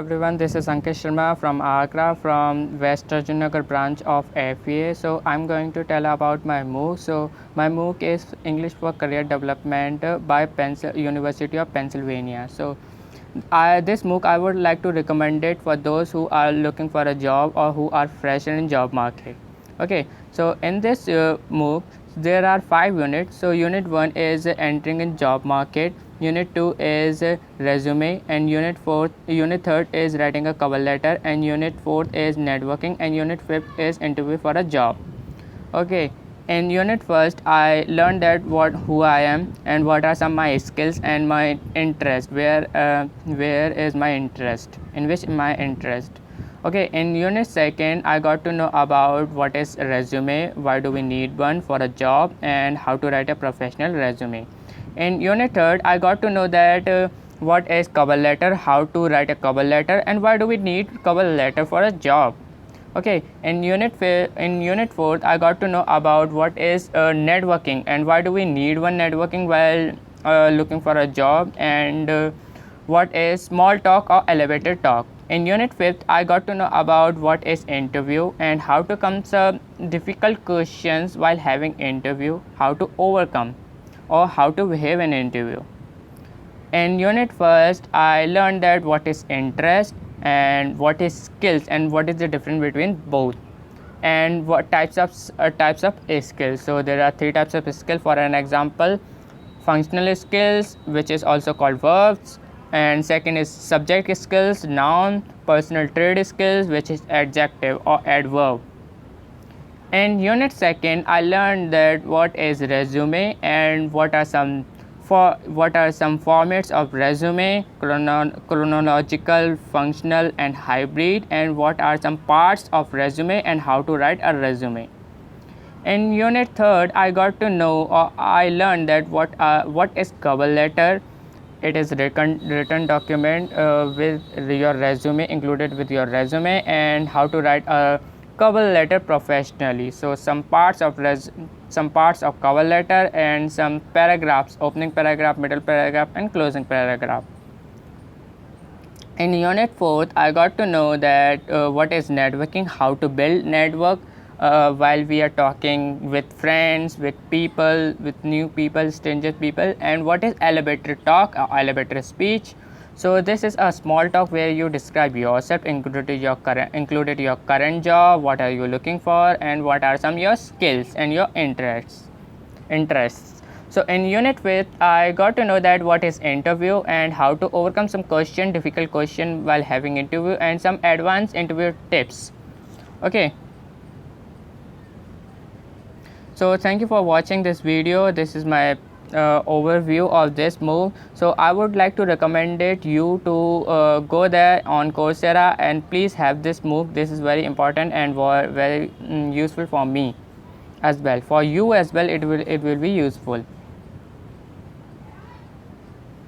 Everyone, this is Ankit Sharma from Agra from West Arjunnagar branch of FEA. So I'm going to tell about my MOOC. So my MOOC is English for Career Development by University of Pennsylvania. So this MOOC I would like to recommend it for those who are looking for a job or who are fresh in job market. Okay, so in this MOOC there are 5 units. So unit 1 is entering in job market, unit 2 is resume, and unit 3rd is writing a cover letter, and unit 4th is networking, and unit 5th is interview for a job. Okay, in unit first I learned that who I am and what are some my skills and my interest, where is my interest, in which my interest. Okay, in unit second I got to know about what is a resume, why do we need one for a job, and how to write a professional resume. In unit third I got to know that what is cover letter, how to write a cover letter, and why do we need cover letter for a job. Okay, in unit 4th I got to know about what is networking and why do we need one networking while looking for a job, and what is small talk or elevator talk. In unit 5th I got to know about what is interview and how to come some difficult questions while having interview, how to overcome or how to behave in interview. In unit first I learned that what is interest and what is skills and what is the difference between both, and what types of skills. So there are 3 types of skill. For an example, functional skills, which is also called verbs, and second is subject skills, noun, personal trait skills, which is adjective or adverb. In unit second I learned that what is resume and what are some formats of resume, chronological, functional, and hybrid, and what are some parts of resume and how to write a resume. In unit third I got to know, or I learned that what is cover letter. It is written document with your resume, included with your resume, and how to write a cover letter professionally. So some parts of cover letter and some paragraphs: opening paragraph, middle paragraph, and closing paragraph. In unit 4th I got to know that what is networking, how to build network while we are talking with friends, with people, with new people, stranger people, and what is elevator talk or elevator speech. So this is a small talk where you describe yourself, included your current job, what are you looking for, and what are some your skills and your interests. So in unit 5th I got to know that what is interview and how to overcome some difficult question while having interview, and some advanced interview tips. Okay, so thank you for watching this video. This is my overview of this MOOC. So I would like to recommend you to go there on Coursera, and please have this MOOC. This is very important and very useful for me as well. For you as well, it will be useful.